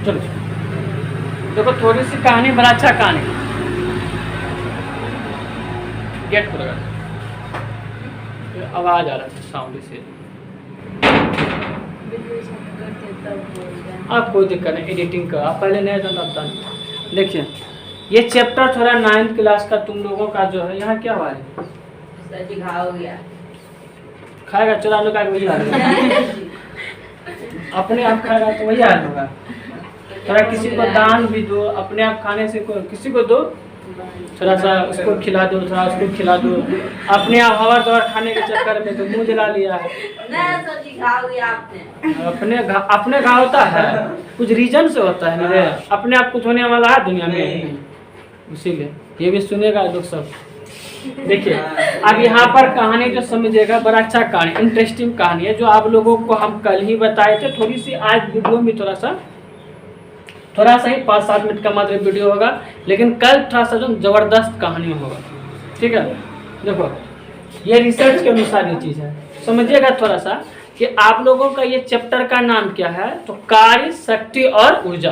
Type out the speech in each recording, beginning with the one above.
चलो देखो थोड़ी सी कहानी, बड़ा अच्छा कहानी। गेट खुलेगा, आवाज आ रहा है साउंड से। आप कोई दिक्कत नहीं, एडिटिंग का आप पहले नहीं जानता। देखिए ये चैप्टर थोड़ा 9th क्लास का तुम लोगों का जो है, यहाँ क्या हुआ है? हो गया खाएगा चुरा लो का वही हाल होगा। अपने आप खाएगा तो वही हाल होगा। थोड़ा किसी को दान भी दो, अपने आप खाने से किसी को दो, थोड़ा सा उसको खिला दो, थोड़ा उसको खिला दो। अपने आप हवा दवा खाने के चक्कर में तो मुंह जला लिया है। अपने घाव होता है, कुछ रीजन से होता है मेरे, अपने आप कुछ होने वाला है दुनिया में, इसीलिए ये भी सुनेगा लोग सब। देखिए अब यहाँ पर कहानी जो समझिएगा, बड़ा अच्छा कहानी, इंटरेस्टिंग कहानी है, जो आप लोगों को हम कल ही बताए थे। थोड़ी सी आज वीडियो में थोड़ा सा ही 5-7 मिनट का मात्र वीडियो होगा, लेकिन कल थोड़ा सा जो जबरदस्त कहानी होगा। ठीक है, देखो ये रिसर्च के अनुसार ये चीज़ है, समझिएगा थोड़ा सा कि आप लोगों का ये चैप्टर का नाम क्या है, तो कार्य, शक्ति और ऊर्जा।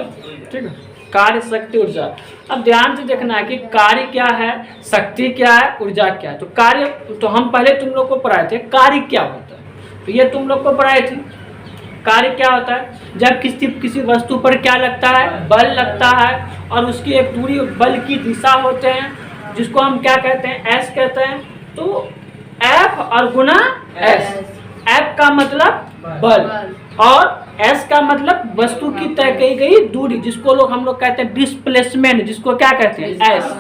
ठीक है, कार्य, शक्ति, ऊर्जा। अब ध्यान से देखना है कि कार्य क्या है, शक्ति क्या है, ऊर्जा क्या है। तो कार्य तो हम पहले तुम लोग को पढ़ाए थे, कार्य क्या होता है, तो ये तुम लोग को पढ़ाए थे। कार्य क्या होता है, जब किसी वस्तु पर क्या लगता है, बल लगता है, और उसकी एक दूरी बल की दिशा होते हैं, जिसको हम क्या कहते हैं, एस कहते हैं। तो एफ और गुना एस, एफ का मतलब बल और एस का मतलब वस्तु की तय की गई दूरी, जिसको हम लोग कहते हैं डिस्प्लेसमेंट, जिसको क्या कहते हैं, एस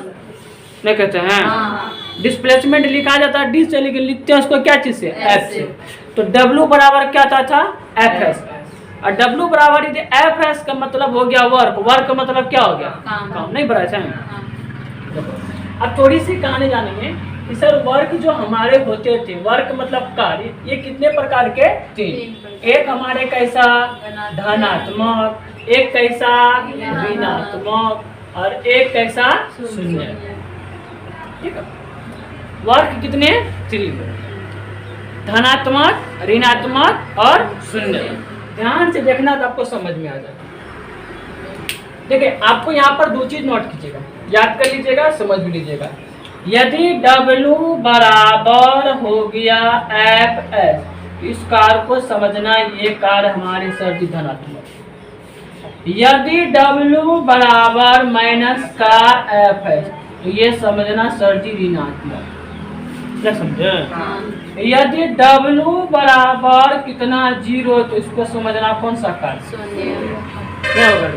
नहीं कहते हैं। डिस्प्लेसमेंट लिखा जाता है डी से, लेकिन लिखते हैं उसको क्या चीज से, एफ से। तो W बराबर क्या था एफ एस, और W बराबर एफ एस का मतलब हो गया वर्क, वर्क का मतलब क्या हो गया, काम नहीं बड़ा। अब थोड़ी सी कहानी जानेंगे कि सर वर्क जो हमारे होते थे, वर्क मतलब कार्य, ये कितने प्रकार के, 3। एक हमारे कैसा धनात्मक, एक कैसा ऋणात्मक, और एक कैसा शून्य। ठीक है, वर्क कितने, 3, धनात्मक, ऋणात्मक और शून्य। ध्यान से देखना तो आपको समझ में आ जाएगा। देखिए आपको यहाँ पर 2 चीज नोट कीजिएगा, याद कर लीजिएगा, समझ भी लीजिएगा। यदि W बराबर हो गया एफ एस, इस कार्य को समझना, ये कार्य हमारे सर जी धनात्मक। यदि W बराबर माइनस का एफ एस, तो ये समझना सर जी ऋणात्मक। क्या समझे? यदि W बराबर कितना 0, तो इसको समझना कौन सा कार्य, क्या होगा,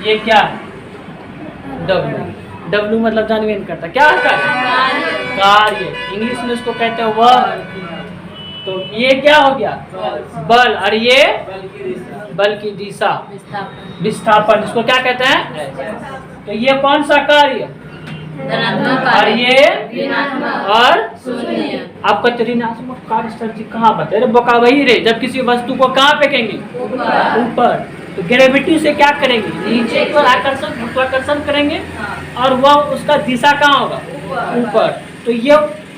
ये क्या W मतलब जानवे नहीं करता, क्या कार्य, इंग्लिश में इसको कहते हैं वर्क। तो ये क्या हो गया, बल, और ये बल की दिशा, विस्थापन, इसको क्या कहते हैं। तो ये कौन सा कार्य, और ये और आपका ऋणात्मक कार्य सर जी कहाँ बताए, बोका वही रे, जब किसी वस्तु को कहाँ फेंकेंगे, ऊपर, तो ग्रेविटी से क्या करेंगे, नीचे की ओर आकर्षण, गुरुत्वाकर्षण करेंगे, और वह उसका दिशा कहाँ होगा, ऊपर। तो ये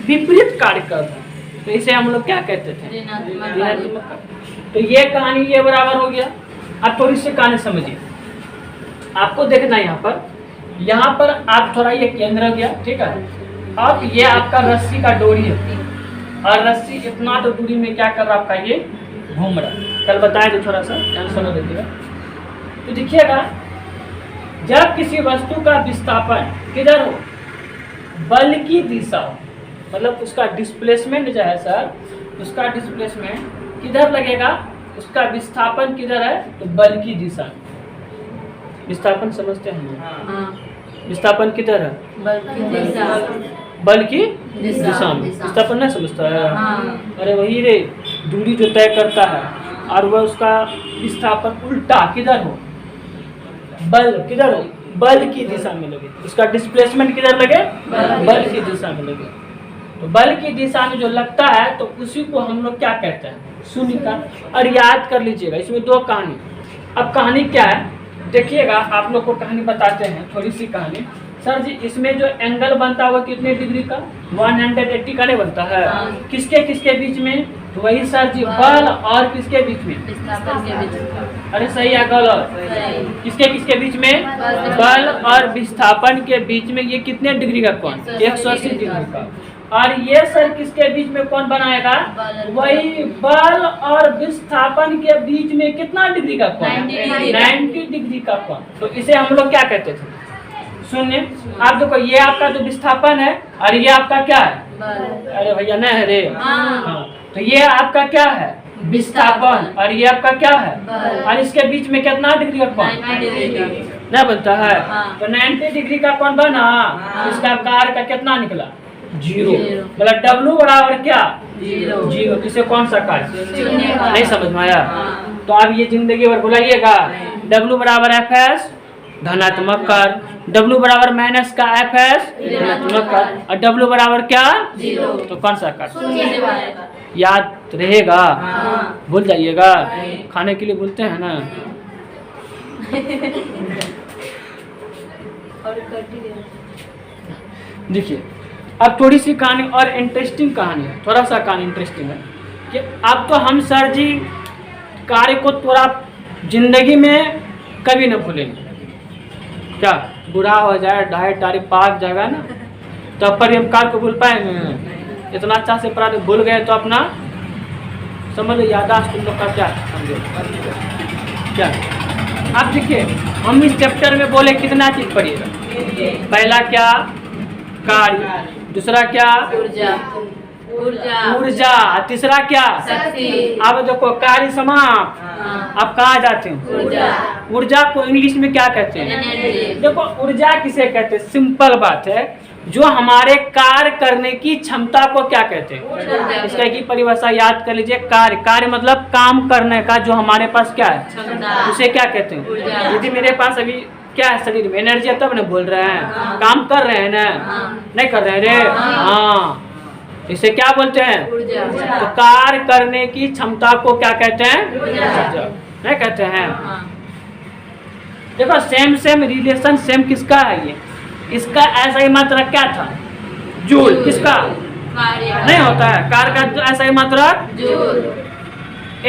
विपरीत कार्य कर, तो इसे हम लोग क्या कहते थे, ऋणात्मक। तो ये कहानी ये बराबर हो गया। अब थोड़ी सी कहानी समझिए, आपको देखना यहाँ पर आप थोड़ा ये केंद्र हो गया, ठीक है। अब ये आपका रस्सी का डोरी है, और रस्सी इतना तो दूरी में क्या कर रहा आपका ये घूम रहा। कल बताया तो थोड़ा सा ध्यान समझ दीजिएगा। तो देखिएगा, जब किसी वस्तु का विस्थापन किधर हो, बल की दिशा हो, मतलब उसका डिस्प्लेसमेंट जो है सर, उसका डिस्प्लेसमेंट किधर लगेगा, उसका विस्थापन किधर है, तो बल की दिशा। विस्थापन समझते हैं, विस्थापन किधर है, बल की दिशा में। विस्थापन नहीं समझता है, अरे वही रे, दूरी जो तय करता है, और वह उसका विस्थापन उल्टा किधर हो, बल किधर हो, बल की दिशा में लगे, उसका डिस्प्लेसमेंट किधर लगे, बल की दिशा में लगे। तो बल की दिशा में जो लगता है, तो उसी को हम लोग क्या कहते हैं, शून्य का। और याद कर लीजिएगा, इसमें 2 कहानी। अब कहानी क्या है देखिएगा, आप लोग को कहानी बताते हैं, थोड़ी सी कहानी। सर जी इसमें जो एंगल बनता है वो कितने डिग्री का, 180 का नहीं बनता है, किसके किसके बीच में, तो वही सर जी बल और किसके बीच में? विस्थापन के बीच में। अरे सही है गलत? सही। किसके किसके बीच में? बल और विस्थापन के बीच में। ये कितने डिग्री का कोण? 180 डिग्री का। और ये सर किसके बीच में कोण बनाएगा? वही बल और विस्थापन के बीच में कितना डिग्री का कोण? 90 डिग्री का कोण। तो इसे हम लोग क्या कहते थे? सुनिए, आप देखो ये आपका जो विस्थापन है और ये आपका क्या है? अरे भैया नहीं है रे। हाँ। तो ये आपका क्या है? विस्थापन। और ये आपका क्या है? और इसके बीच में कितना डिग्री का कोण? 90 डिग्री का। नहीं बनता है? हाँ। तो 90 डिग्री का कोण बना। इसका कार्य का कितना निकला? 0। मतलब W बराबर क्या? 0। इसे कौन सा कार्य? शून्य का। नहीं समझ में आया? हाँ। तो आप ये जिंदगी भर भुलाइएगा। W बराबर FS धनात्मक कार्य, W बराबर माइनस का FS ऋणात्मक कार्य, और W बराबर क्या? 0। तो कौन सा कार्य? शून्य से बनेगा। याद रहेगा? हाँ। भूल जाइएगा? खाने के लिए बोलते हैं ना। और कर दिया। देखिए अब थोड़ी सी कहानी और इंटरेस्टिंग कहानी है, थोड़ा सा कहानी इंटरेस्टिंग है कि अब तो हम सर जी कार्य को थोड़ा जिंदगी में कभी न भूलेंगे। क्या बुरा हो जाए, ढाई टारी पाक जाएगा ना, तब पर हम कार्य को भूल पाएंगे? इतना अच्छा से प्राण भूल गए तो अपना समझ लो यादाश्त तुम लोग का क्या समझो क्या। आप देखिए हम इस चैप्टर में बोले कितना चीज पढ़िएगा। पहला क्या? कार्य। दूसरा क्या? ऊर्जा। ऊर्जा। ऊर्जा। तीसरा क्या? शक्ति। अब देखो कार्य समाप्त। हाँ। अब कहाँ जाते हैं? ऊर्जा। ऊर्जा को इंग्लिश में क्या कहते हैं? एनर्जी। देखो ऊर्जा किसे कहते हैं? सिंपल बात है, जो हमारे कार्य करने की क्षमता को क्या कहते हैं? ऊर्जा। इसका की परिभाषा याद कर लीजिए। कार्य, कार्य मतलब काम करने का जो हमारे पास क्या है, क्षमता। उसे क्या कहते हैं? ऊर्जा। यदि मेरे पास अभी क्या है शरीर में एनर्जी है तब ना बोल रहे हैं, हाँ। काम कर रहे हैं ना, हाँ। नहीं कर रहे हैं रे? हाँ। हाँ, इसे क्या बोलते हैं? ऊर्जा। तो कार्य करने की क्षमता को क्या कहते हैं? ऊर्जा। ऊर्जा। नहीं कहते हैं? हाँ। देखो सेम सेम रिलेशन सेम किसका है? ये इसका ऐसा ही मात्रक क्या था? जूल। किसका? कार्य। नहीं होता है कार्य का तो ऐसा ही मात्रक जूल।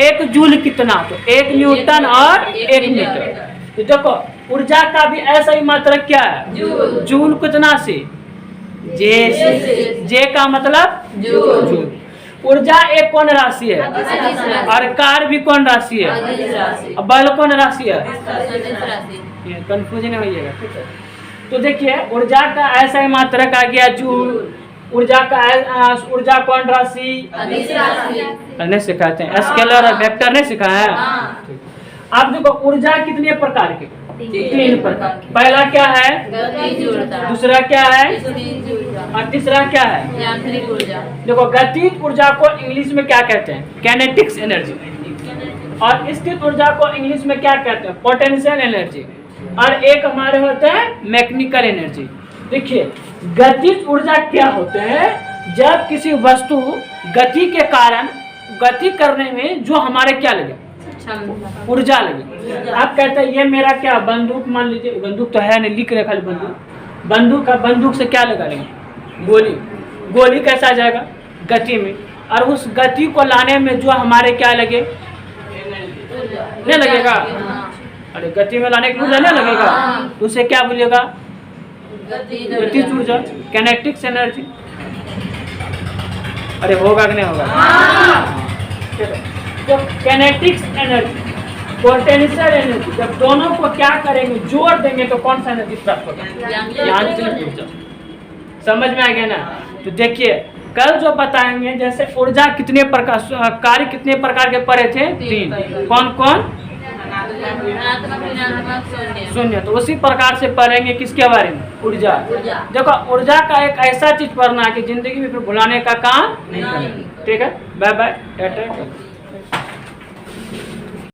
1 जूल कितना? तो 1 न्यूटन और 1 मीटर। तो देखो ऊर्जा का भी ऐसा ही मात्रक क्या है? जूल। जूल कितना से? जे से। जे का मतलब जूल। जूल। ऊर्जा एक कौन राशि है? अदिश राशि। और कार्य भी कौन राशि है? अदिश राशि। और बल कौन राशि है? अदिश राशि। ये कंफ्यूजन होइएगा, ठीक है? तो देखिए ऊर्जा का ऐसा ही मात्रक आ गया जूल। ऊर्जा का ऊर्जा कौन राशि? अदिश राशि। नहीं सिखाते हैं, स्केलर और वेक्टर नहीं सिखाया है? हाँ। आप देखो ऊर्जा कितने प्रकार के? 3 प्रकार। पहला क्या है? गतिज ऊर्जा। दूसरा क्या है? स्थितिज ऊर्जा। और तीसरा क्या है? यांत्रिक ऊर्जा। देखो गतिज ऊर्जा को इंग्लिश में क्या कहते हैं? Kinetics energy. और स्थित ऊर्जा को इंग्लिश में क्या कहते हैं? Potential energy. और एक हमारे होते हैं मैकेनिकल एनर्जी। देखिए गतिज ऊर्जा क्या होते हैं? जब किसी वस्तु गति के कारण गति करने में जो हमारे क्या लगे? क्षमता। ऊर्जा लगी। आप कहते हैं ये मेरा क्या बंदूक, मान लीजिए बंदूक तो है नहीं, लिख रहे खाली बंदूक। बंदूक का बंदूक से क्या लगा लेंगे? गोली। गोली कैसा जाएगा? गति में। और उस गति को लाने में जो हमारे क्या लगे? नहीं लगेगा? हाँ। अरे गति में लाने की ऊर्जा नहीं लगेगा? तो उसे क्या बोलिएगा? गतिज ऊर्जा, कैनेटिक्स एनर्जी। अरे होगा कि नहीं होगा? तो कैनेटिक्स एनर्जी, पोटेंशियल एनर्जी, जब दोनों को क्या करेंगे? जोड़ देंगे तो कौन सा एनर्जी प्राप्त होगा? यांत्रिक ऊर्जा। समझ में आ गया ना? तो देखिए कल जो बताएंगे जैसे ऊर्जा कितने प्रकार, कार्य कितने प्रकार के पढ़े थे? 3। कौन कौन? शून्य। तो उसी प्रकार से पढ़ेंगे किसके बारे में? ऊर्जा। देखो ऊर्जा का एक ऐसा चीज पढ़ना है कि जिंदगी में फिर भुलाने का काम नहीं करना। ठीक है, बाय बाय, टाटा।